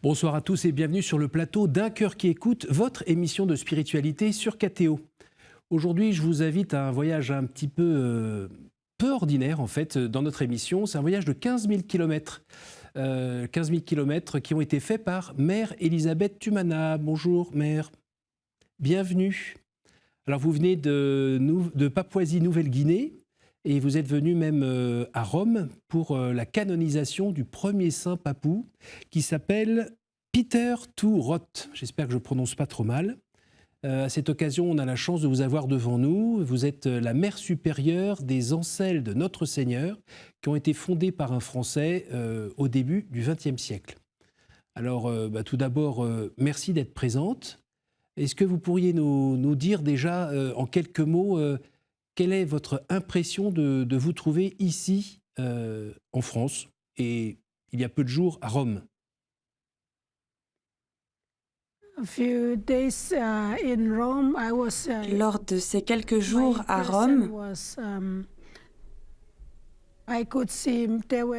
Bonsoir à tous et bienvenue sur le plateau d'Un cœur qui écoute, votre émission de spiritualité sur KTO. Aujourd'hui, je vous invite à un voyage un petit peu ordinaire en fait dans notre émission. C'est un voyage de 15 000 km. 15 000 km qui ont été faits par Mère Elisabeth Thumana. Bonjour Mère, bienvenue. Alors vous venez de Papouasie-Nouvelle-Guinée et vous êtes venu même à Rome pour la canonisation du premier saint papou qui s'appelle Peter Thurot. J'espère que je ne prononce pas trop mal. À cette occasion, on a la chance de vous avoir devant nous. Vous êtes la mère supérieure des Ancelles de Notre Seigneur qui ont été fondées par un Français au début du XXe siècle. Alors, tout d'abord, merci d'être présente. Est-ce que vous pourriez nous dire déjà en quelques mots quelle est votre impression de vous trouver ici en France et il y a peu de jours à Rome? Lors de ces quelques jours à Rome,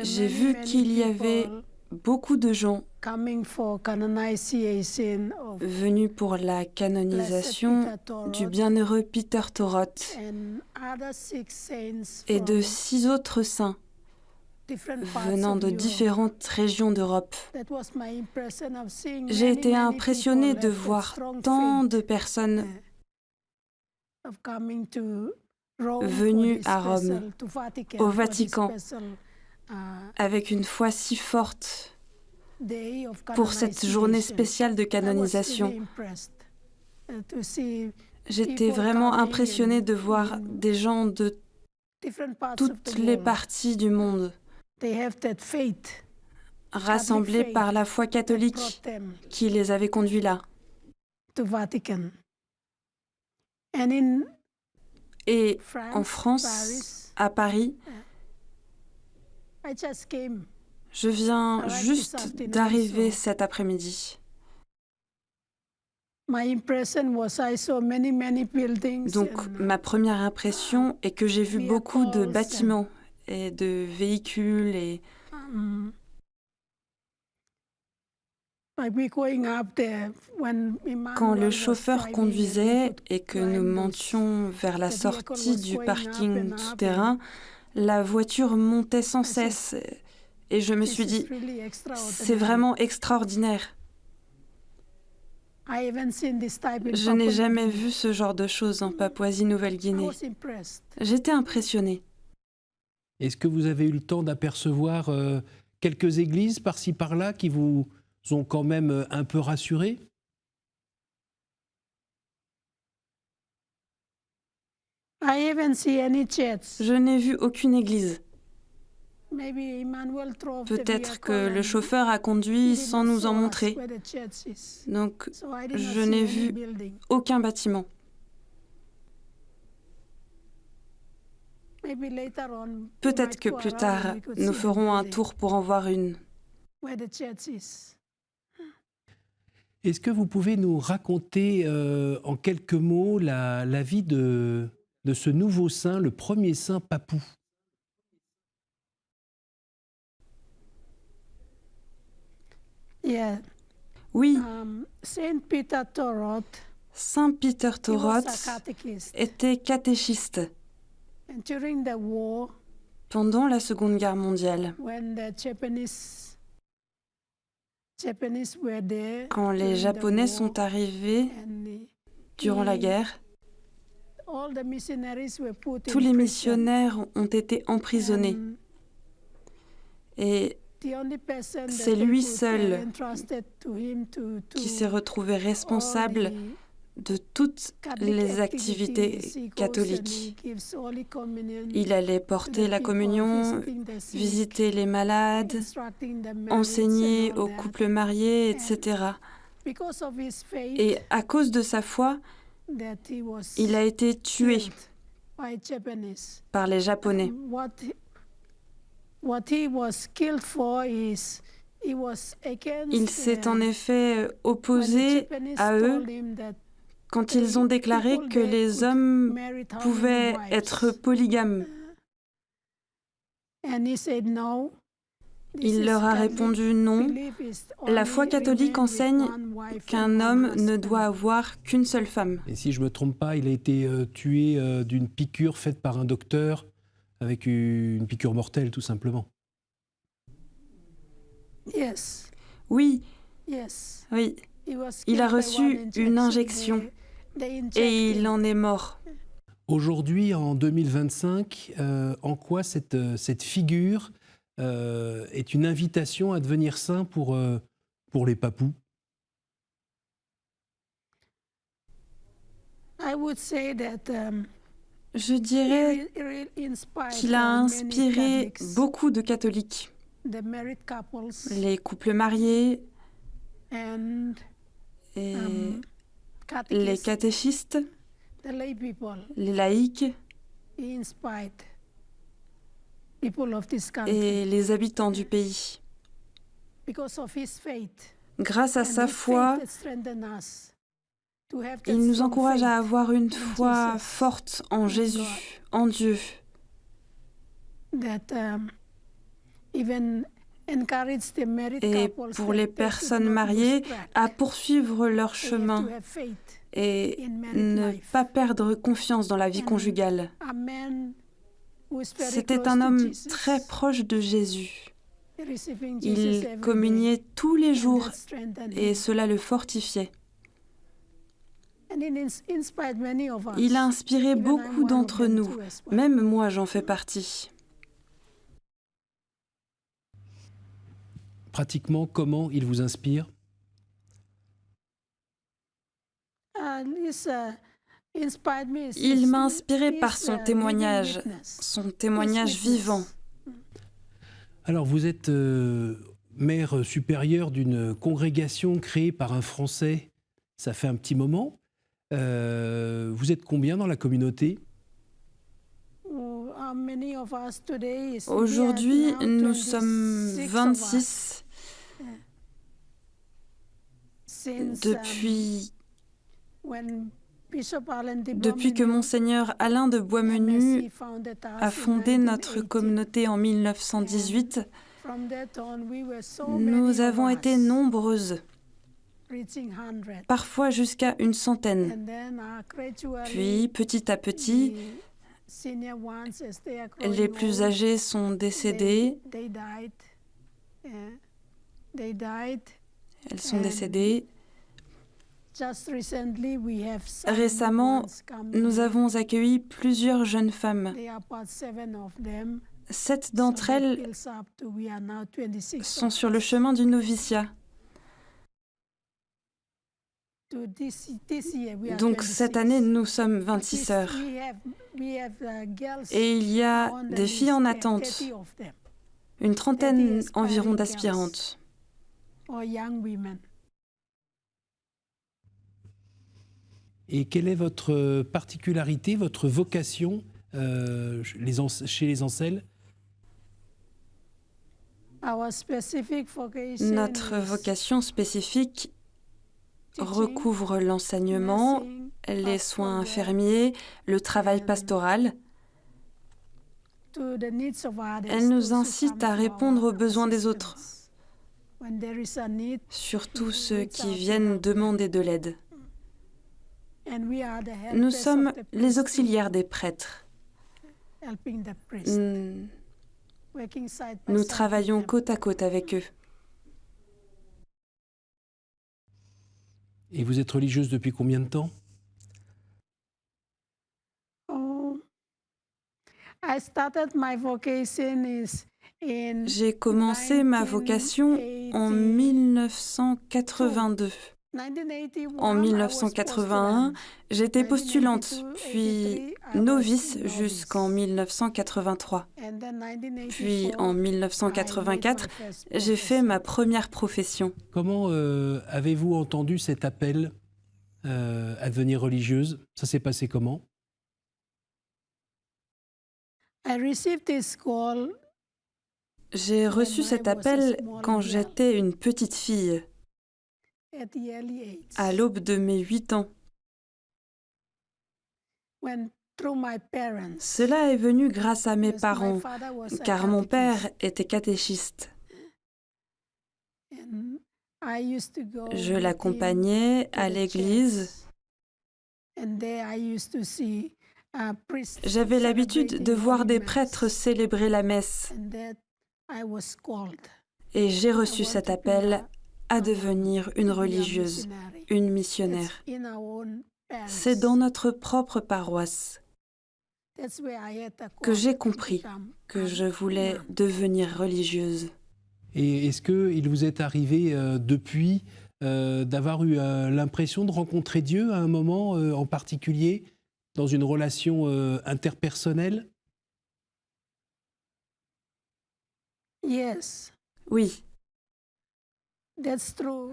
j'ai vu qu'il y avait beaucoup de gens venus pour la canonisation du bienheureux Peter Thurot et de 6 autres saints venant de différentes régions d'Europe. J'ai été impressionnée de voir tant de personnes venues à Rome, au Vatican, avec une foi si forte pour cette journée spéciale de canonisation. J'étais vraiment impressionnée de voir des gens de toutes les parties du monde rassemblés par la foi catholique qui les avait conduits là. Et en France, à Paris, je viens juste d'arriver cet après-midi. Donc, ma première impression est que j'ai vu beaucoup de bâtiments et de véhicules et quand le chauffeur conduisait et que nous montions vers la sortie du parking souterrain, la voiture montait sans cesse et je me suis dit, c'est vraiment extraordinaire. Je n'ai jamais vu ce genre de choses en Papouasie-Nouvelle-Guinée. J'étais impressionnée. Est-ce que vous avez eu le temps d'apercevoir quelques églises par-ci par-là qui vous ont quand même un peu rassuré? Je n'ai vu aucune église. Peut-être que le chauffeur a conduit sans nous en montrer. Donc, je n'ai vu aucun bâtiment. Peut-être que plus tard, nous ferons un tour pour en voir une. Est-ce que vous pouvez nous raconter en quelques mots la vie de ce nouveau saint, le premier saint papou? Oui, Saint Peter Thurot était catéchiste pendant la Seconde Guerre mondiale. Quand les Japonais sont arrivés durant la guerre, tous les missionnaires ont été emprisonnés. Et c'est lui seul qui s'est retrouvé responsable de toutes les activités catholiques. Il allait porter la communion, visiter les malades, enseigner aux couples mariés, etc. Et à cause de sa foi, il a été tué par les Japonais. Il s'est en effet opposé à eux quand ils ont déclaré que les hommes pouvaient être polygames. Il leur a répondu non. La foi catholique enseigne qu'un homme ne doit avoir qu'une seule femme. Et si je ne me trompe pas, il a été tué d'une piqûre faite par un docteur, avec une piqûre mortelle, tout simplement. Oui, oui. Il a reçu une injection et il en est mort. Aujourd'hui, en 2025, en quoi cette figure est une invitation à devenir saint pour les papous? Je dirais qu'il a inspiré beaucoup de catholiques. Les couples mariés et les catéchistes, les laïcs et les habitants du pays. Grâce à sa foi, il nous encourage à avoir une foi forte en Jésus, en Dieu. Et pour les personnes mariées, à poursuivre leur chemin et ne pas perdre confiance dans la vie conjugale. C'était un homme très proche de Jésus. Il communiait tous les jours et cela le fortifiait. Il a inspiré beaucoup d'entre nous, même moi j'en fais partie. Pratiquement, comment il vous inspire? Il m'a inspiré par son témoignage vivant. Alors, vous êtes mère supérieure d'une congrégation créée par un Français, ça fait un petit moment. Vous êtes combien dans la communauté? Aujourd'hui, nous sommes 26. Depuis que Monseigneur Alain de Boismenu a fondé notre communauté en 1918, nous avons été nombreuses, parfois jusqu'à une centaine. Puis, petit à petit, les plus âgés sont décédés. Elles sont décédées. Récemment, nous avons accueilli plusieurs jeunes femmes. 7 d'entre elles sont sur le chemin du noviciat. Donc cette année, nous sommes 26 sœurs. Et il y a des filles en attente, une trentaine environ d'aspirantes. Et quelle est votre particularité, votre vocation chez les Ancelles? Notre vocation spécifique recouvre l'enseignement, les soins infirmiers, le travail pastoral. Elle nous incite à répondre aux besoins des autres, surtout ceux qui viennent demander de l'aide. Nous sommes les auxiliaires des prêtres. Nous travaillons côte à côte avec eux. Et vous êtes religieuse depuis combien de temps? J'ai commencé ma vocation en 1982. En 1981, j'étais postulante, puis novice jusqu'en 1983. Puis en 1984, j'ai fait ma première profession. Comment avez-vous entendu cet appel à devenir religieuse? Ça s'est passé comment? J'ai reçu cet appel quand j'étais une petite fille, à l'aube de mes 8 ans. Cela est venu grâce à mes parents, car mon père était catéchiste. Je l'accompagnais à l'église. J'avais l'habitude de voir des prêtres célébrer la messe et j'ai reçu cet appel à devenir une religieuse, une missionnaire. C'est dans notre propre paroisse que j'ai compris que je voulais devenir religieuse. Et est-ce qu'il vous est arrivé depuis d'avoir eu l'impression de rencontrer Dieu à un moment en particulier, dans une relation interpersonnelle? Oui,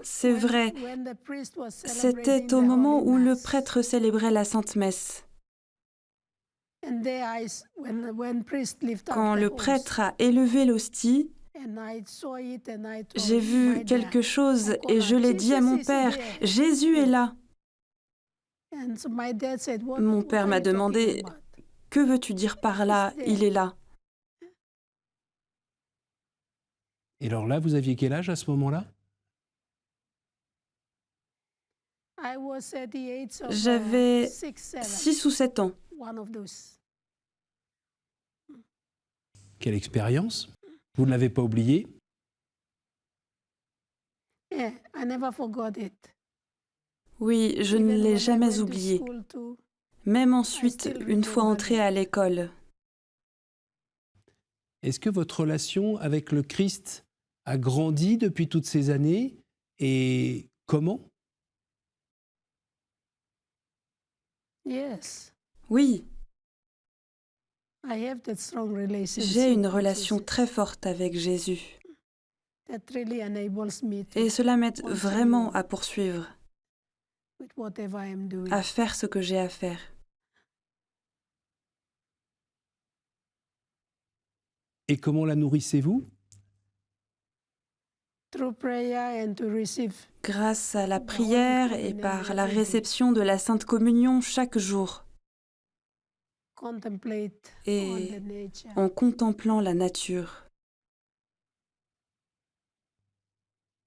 c'est vrai. C'était au moment où le prêtre célébrait la Sainte Messe. Quand le prêtre a élevé l'hostie, j'ai vu quelque chose et je l'ai dit à mon père, « Jésus est là !» Mon père m'a demandé, « Que veux-tu dire par là, il est là ?» Et alors là, vous aviez quel âge à ce moment-là? J'avais 6 ou 7 ans. Quelle expérience! Vous ne l'avez pas oublié? Oui, je ne l'ai jamais oublié. Même ensuite, une fois entrée à l'école. Est-ce que votre relation avec le Christ a grandi depuis toutes ces années? Et comment? Oui, j'ai une relation très forte avec Jésus. Et cela m'aide vraiment à poursuivre, à faire ce que j'ai à faire. Et comment la nourrissez-vous? Grâce à la prière et par la réception de la Sainte Communion chaque jour. Et en contemplant la nature.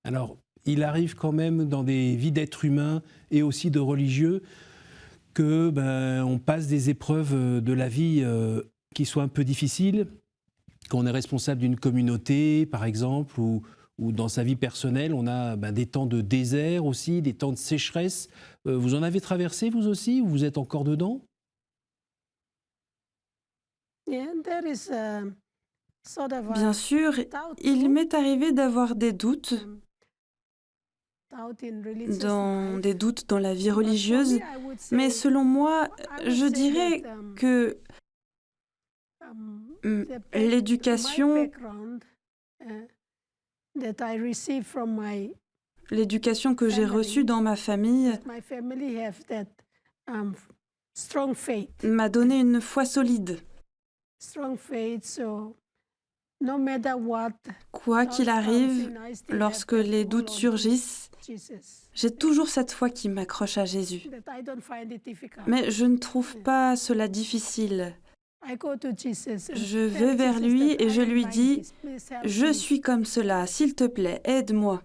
Alors, il arrive quand même dans des vies d'êtres humains et aussi de religieux que on passe des épreuves de la vie qui soient un peu difficiles, qu'on est responsable d'une communauté, par exemple, ou dans sa vie personnelle, on a des temps de désert aussi, des temps de sécheresse. Vous en avez traversé, vous aussi, ou vous êtes encore dedans? Bien sûr, il m'est arrivé d'avoir des doutes, des doutes dans la vie religieuse, mais selon moi, je dirais que l'éducation que j'ai reçue dans ma famille m'a donné une foi solide. Quoi qu'il arrive, lorsque les doutes surgissent, j'ai toujours cette foi qui m'accroche à Jésus. Mais je ne trouve pas cela difficile. Je vais vers lui et je lui dis, « Je suis comme cela, s'il te plaît, aide-moi. »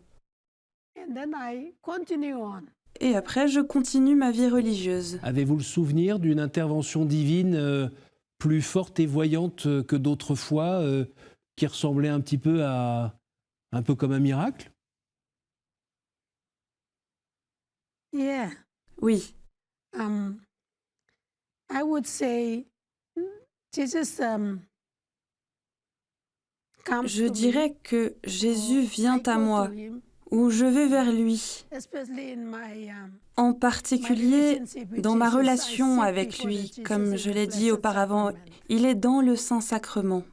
Et après, je continue ma vie religieuse. Avez-vous le souvenir d'une intervention divine plus forte et voyante que d'autres fois, qui ressemblait un petit peu un peu comme un miracle? Oui. Je dirais que Jésus vient à moi, ou je vais vers lui. En particulier, dans ma relation avec lui, comme je l'ai dit auparavant, il est dans le Saint-Sacrement.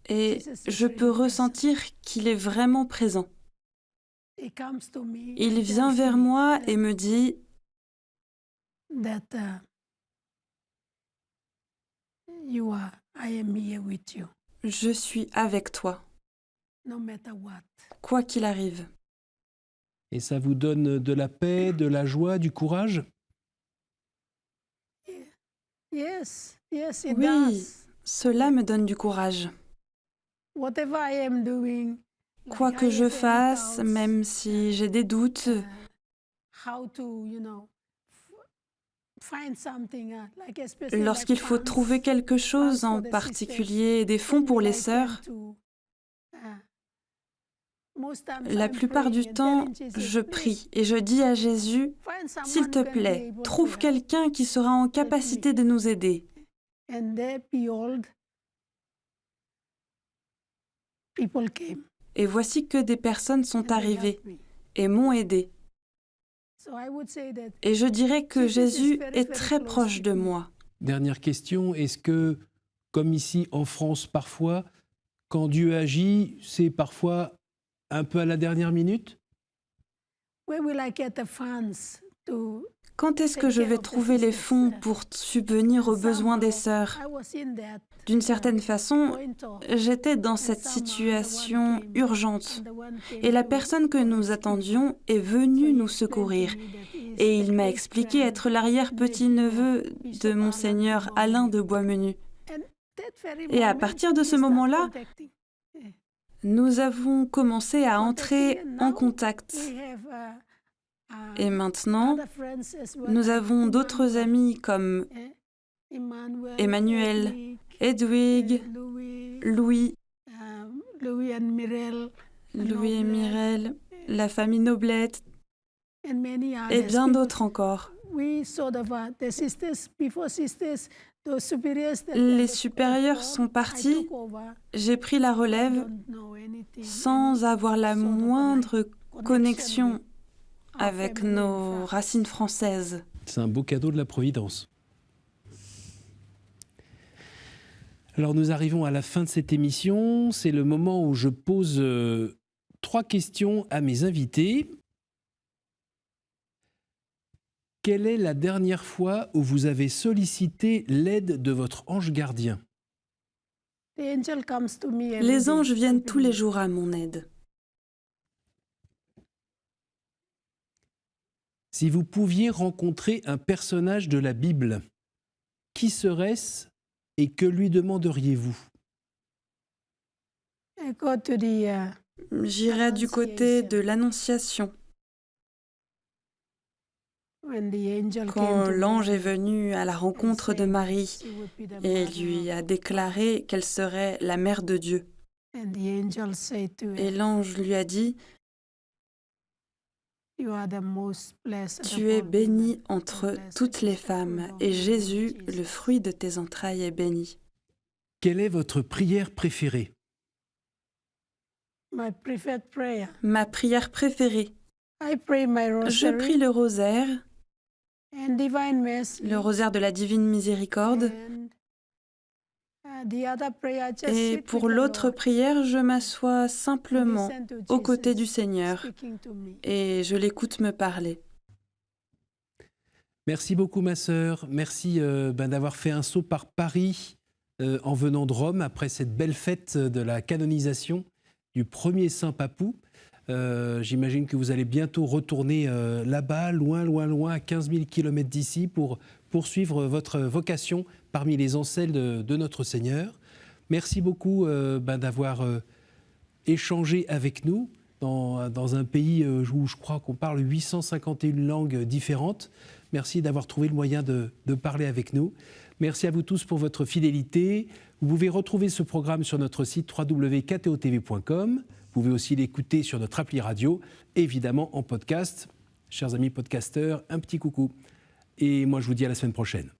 Et je peux ressentir qu'il est vraiment présent. Il vient vers moi et me dit « Je suis avec toi, quoi qu'il arrive. » Et ça vous donne de la paix, de la joie, du courage? Oui, cela me donne du courage. Quoi que je fasse, même si j'ai des doutes, lorsqu'il faut trouver quelque chose, en particulier des fonds pour les sœurs, la plupart du temps, je prie et je dis à Jésus, « S'il te plaît, trouve quelqu'un qui sera en capacité de nous aider. » Et voici que des personnes sont arrivées et m'ont aidé. Et je dirais que Jésus est très proche de moi. Dernière question, est-ce que, comme ici en France parfois, quand Dieu agit, c'est parfois un peu à la dernière minute? Quand est-ce que je vais trouver les fonds pour subvenir aux besoins des sœurs? D'une certaine façon, j'étais dans cette situation urgente et la personne que nous attendions est venue nous secourir. Et il m'a expliqué être l'arrière-petit-neveu de Monseigneur Alain de Boismenu. Et à partir de ce moment-là, nous avons commencé à entrer en contact. Et maintenant, nous avons d'autres amis comme Emmanuel, Edwig, Louis et Mirel, la famille Noblette et bien d'autres encore. Les supérieurs sont partis, j'ai pris la relève sans avoir la moindre connexion avec nos racines françaises. C'est un beau cadeau de la Providence. Alors nous arrivons à la fin de cette émission. C'est le moment où je pose 3 questions à mes invités. Quelle est la dernière fois où vous avez sollicité l'aide de votre ange gardien? Les anges viennent tous les jours à mon aide. Si vous pouviez rencontrer un personnage de la Bible, qui serait-ce et que lui demanderiez-vous? J'irai du côté de l'Annonciation. Quand l'ange est venu à la rencontre de Marie et lui a déclaré qu'elle serait la mère de Dieu. Et l'ange lui a dit, « Tu es bénie entre toutes les femmes, et Jésus, le fruit de tes entrailles, est béni. » Quelle est votre prière préférée? Ma prière préférée. Je prie le rosaire de la Divine Miséricorde. Et pour l'autre prière, je m'assois simplement aux côtés du Seigneur et je l'écoute me parler. Merci beaucoup ma sœur, merci d'avoir fait un saut par Paris en venant de Rome après cette belle fête de la canonisation du premier Saint Papou. J'imagine que vous allez bientôt retourner là-bas, loin, à 15 000 km d'ici pour poursuivre votre vocation parmi les ancelles de notre Seigneur. Merci beaucoup d'avoir échangé avec nous dans un pays où je crois qu'on parle 851 langues différentes. Merci d'avoir trouvé le moyen de parler avec nous. Merci à vous tous pour votre fidélité. Vous pouvez retrouver ce programme sur notre site www.ktotv.com. Vous pouvez aussi l'écouter sur notre appli radio, évidemment en podcast. Chers amis podcasteurs, un petit coucou. Et moi, je vous dis à la semaine prochaine.